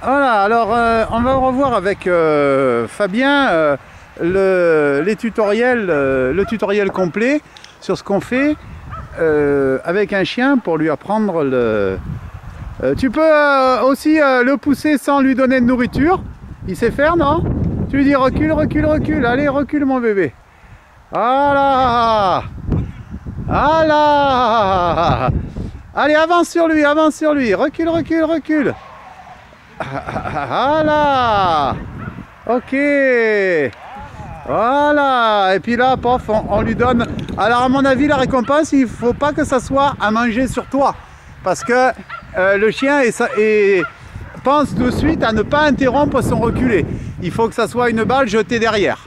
Voilà, alors on va revoir avec Fabien le tutoriel complet sur ce qu'on fait avec un chien pour lui apprendre le... tu peux aussi le pousser sans lui donner de nourriture. Il sait faire, non? Tu lui dis recule, recule, recule. Allez, recule mon bébé. Voilà. Voilà. Allez, avance sur lui, avance sur lui. Recule, recule, recule. Voilà. Ok. Voilà. Et puis là, pof, on lui donne... Alors à mon avis, la récompense, il ne faut pas que ça soit à manger sur toi. Parce que le chien pense tout de suite à ne pas interrompre son reculé. Il faut que ça soit une balle jetée derrière.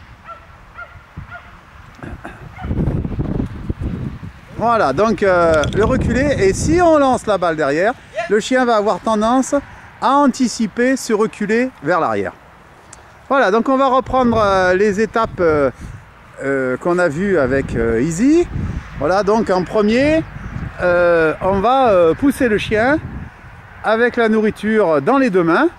Voilà, donc le reculé, et si on lance la balle derrière, le chien va avoir tendance à anticiper ce reculé vers l'arrière. Voilà, donc on va reprendre les étapes qu'on a vues avec Easy. Voilà, donc en premier, on va pousser le chien avec la nourriture dans les deux mains.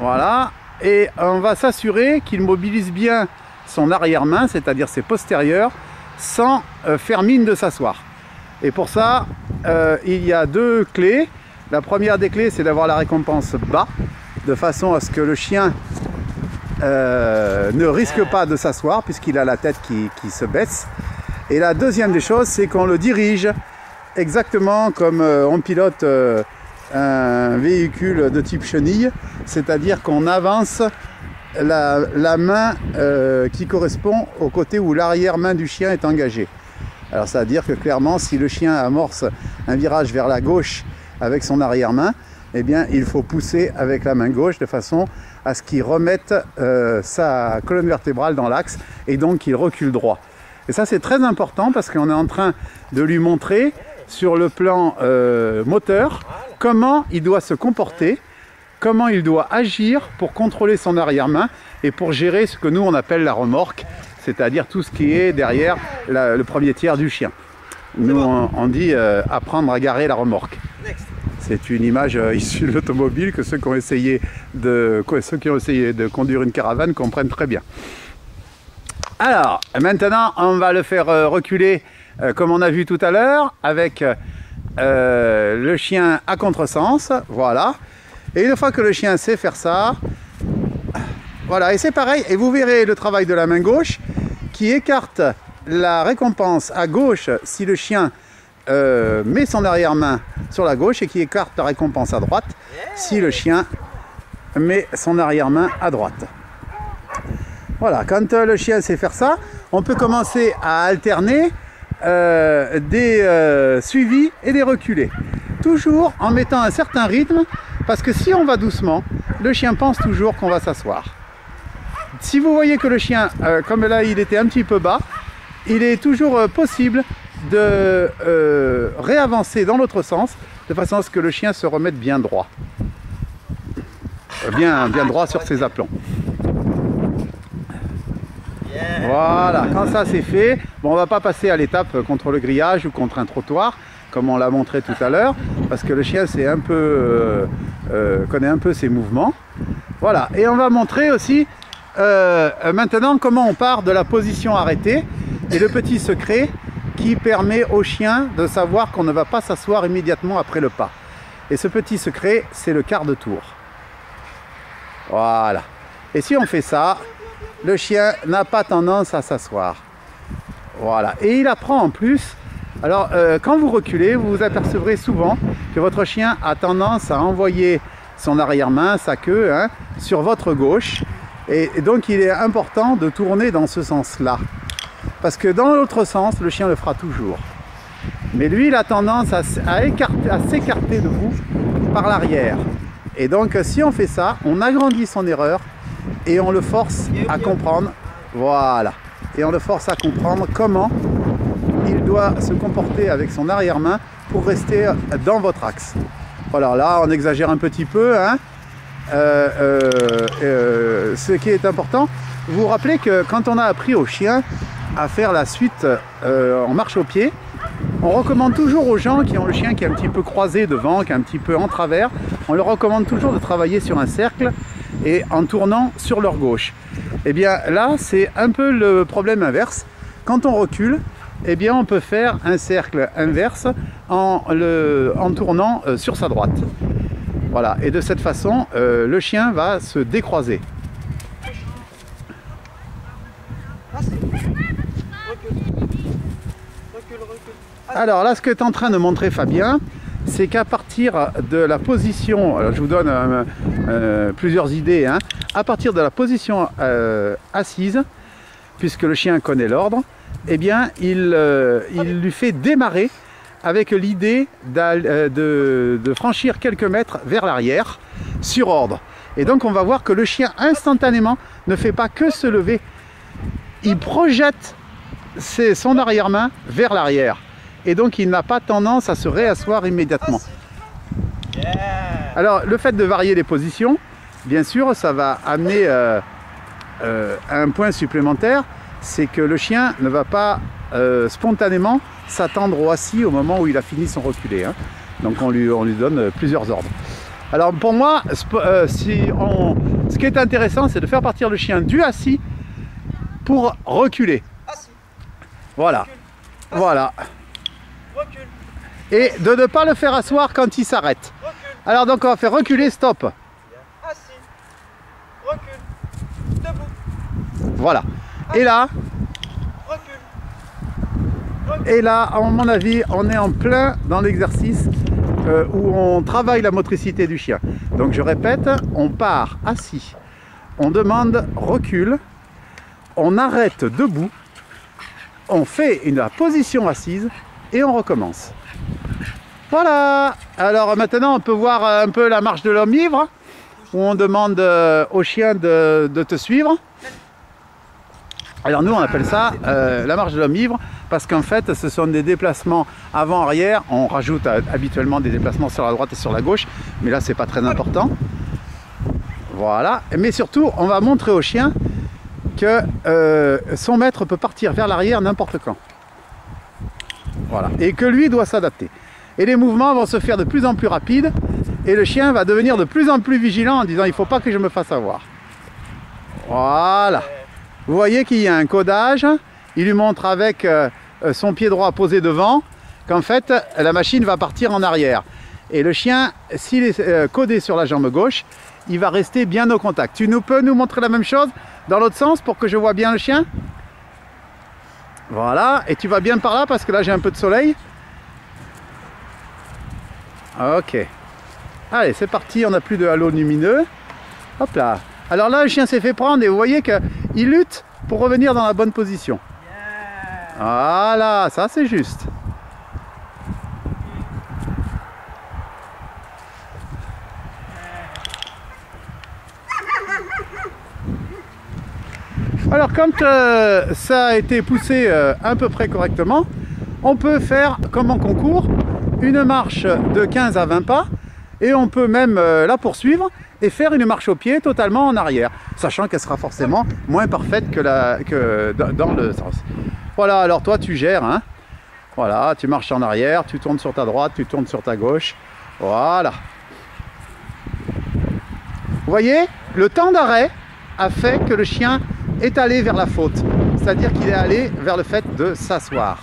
Voilà, et on va s'assurer qu'il mobilise bien son arrière-main, c'est-à-dire ses postérieurs, sans faire mine de s'asseoir. Et pour ça, il y a deux clés. La première des clés, c'est d'avoir la récompense bas, de façon à ce que le chien ne risque pas de s'asseoir, puisqu'il a la tête qui se baisse. Et la deuxième des choses, c'est qu'on le dirige exactement comme on pilote un véhicule de type chenille, c'est-à-dire qu'on avance la main qui correspond au côté où l'arrière-main du chien est engagée. Alors ça veut dire que clairement, si le chien amorce un virage vers la gauche avec son arrière-main, eh bien il faut pousser avec la main gauche de façon à ce qu'il remette sa colonne vertébrale dans l'axe et donc qu'il recule droit. Et ça c'est très important parce qu'on est en train de lui montrer sur le plan moteur comment il doit se comporter, comment il doit agir pour contrôler son arrière-main et pour gérer ce que nous on appelle la remorque, c'est-à-dire tout ce qui est derrière le premier tiers du chien. Nous on dit apprendre à garer la remorque. C'est une image issue de l'automobile que ceux qui ont essayé de conduire une caravane comprennent très bien. Alors maintenant on va le faire reculer comme on a vu tout à l'heure avec le chien à contresens, voilà. Et une fois que le chien sait faire ça, voilà, et c'est pareil, et vous verrez le travail de la main gauche qui écarte la récompense à gauche si le chien met son arrière-main sur la gauche et qui écarte la récompense à droite si le chien met son arrière-main à droite. Voilà, quand le chien sait faire ça, on peut commencer à alterner des suivis et des reculés. Toujours en mettant un certain rythme, parce que si on va doucement, le chien pense toujours qu'on va s'asseoir. Si vous voyez que le chien, comme là il était un petit peu bas, il est toujours possible de réavancer dans l'autre sens, de façon à ce que le chien se remette bien droit. Bien droit sur ses aplombs. Voilà, quand ça c'est fait, bon, on ne va pas passer à l'étape contre le grillage ou contre un trottoir, comme on l'a montré tout à l'heure, parce que le chien c'est un peu, connaît un peu ses mouvements. Voilà, et on va montrer aussi maintenant comment on part de la position arrêtée et le petit secret qui permet au chien de savoir qu'on ne va pas s'asseoir immédiatement après le pas. Et ce petit secret, c'est le quart de tour. Voilà. Et si on fait ça, le chien n'a pas tendance à s'asseoir. Voilà. Et il apprend en plus. Alors, quand vous reculez, vous vous apercevrez souvent que votre chien a tendance à envoyer son arrière-main, sa queue, hein, sur votre gauche. Et donc, il est important de tourner dans ce sens-là. Parce que dans l'autre sens, le chien le fera toujours. Mais lui, il a tendance à s'écarter de vous par l'arrière. Et donc, si on fait ça, on agrandit son erreur et on le force à comprendre. Voilà. Et on le force à comprendre comment il doit se comporter avec son arrière-main pour rester dans votre axe. Voilà, là, on exagère un petit peu, hein. Ce qui est important, vous vous rappelez que quand on a appris au chien à faire la suite en marche au pied, On recommande toujours aux gens qui ont le chien qui est un petit peu croisé devant, qui est un petit peu en travers, on leur recommande toujours de travailler sur un cercle et en tournant sur leur gauche. Et bien là, c'est un peu le problème inverse. Quand on recule, eh bien on peut faire un cercle inverse en tournant sur sa droite. Voilà, et de cette façon, le chien va se décroiser. Alors là, ce que est en train de montrer Fabien, c'est qu'à partir de la position, alors je vous donne plusieurs idées, hein, à partir de la position assise, puisque le chien connaît l'ordre, eh bien il lui fait démarrer avec l'idée de franchir quelques mètres vers l'arrière sur ordre. Et donc on va voir que le chien instantanément ne fait pas que se lever, il projette son arrière-main vers l'arrière. Et donc il n'a pas tendance à se réasseoir immédiatement. Alors le fait de varier les positions, bien sûr, ça va amener un point supplémentaire, c'est que le chien ne va pas spontanément s'attendre au assis au moment où il a fini son reculé. Hein. Donc on lui donne plusieurs ordres. Alors pour moi, ce qui est intéressant, c'est de faire partir le chien du assis pour reculer. Voilà. Voilà. Recule. Et de ne pas le faire asseoir quand il s'arrête. Alors donc on va faire reculer, stop. Assis. Recule. Debout. Voilà. Et là, recule. et là, à mon avis, on est en plein dans l'exercice où on travaille la motricité du chien. Donc je répète, on part assis, on demande recul, on arrête debout, on fait la position assise et on recommence. Voilà. Alors maintenant on peut voir un peu la marche de l'homme ivre, où on demande au chien de te suivre. Alors nous on appelle ça la marche de l'homme ivre, parce qu'en fait ce sont des déplacements avant-arrière. On rajoute habituellement des déplacements sur la droite et sur la gauche, mais là c'est pas très important. Voilà. Mais surtout on va montrer au chien que son maître peut partir vers l'arrière n'importe quand. Voilà. Et que lui doit s'adapter. Et les mouvements vont se faire de plus en plus rapides et le chien va devenir de plus en plus vigilant en disant il ne faut pas que je me fasse avoir. Voilà. Vous voyez qu'il y a un codage. Il lui montre avec son pied droit posé devant qu'en fait la machine va partir en arrière. Et le chien, s'il est codé sur la jambe gauche, il va rester bien au contact. Tu peux nous montrer la même chose dans l'autre sens pour que je vois bien le chien? Voilà, et tu vas bien par là parce que là j'ai un peu de soleil. Ok. Allez, c'est parti, on n'a plus de halo lumineux. Hop là. Alors là, le chien s'est fait prendre et vous voyez qu'il lutte pour revenir dans la bonne position. Voilà, ça c'est juste. Alors quand ça a été poussé à peu près correctement, on peut faire comme en concours une marche de 15 à 20 pas et on peut même la poursuivre et faire une marche au pied totalement en arrière, sachant qu'elle sera forcément moins parfaite que dans le sens. Voilà, alors toi tu gères, hein. Voilà, tu marches en arrière, tu tournes sur ta droite, tu tournes sur ta gauche, voilà. Vous voyez, le temps d'arrêt a fait que le chien est allé vers la faute, c'est-à-dire qu'il est allé vers le fait de s'asseoir.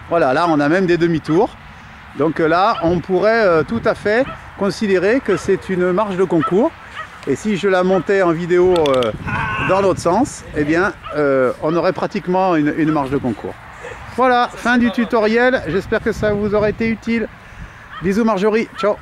Voilà, là on a même des demi-tours, donc là on pourrait tout à fait considérer que c'est une marche de concours, et si je la montais en vidéo dans l'autre sens, eh bien on aurait pratiquement une marche de concours. Voilà, fin du tutoriel, j'espère que ça vous aura été utile. Bisous Marjorie, ciao.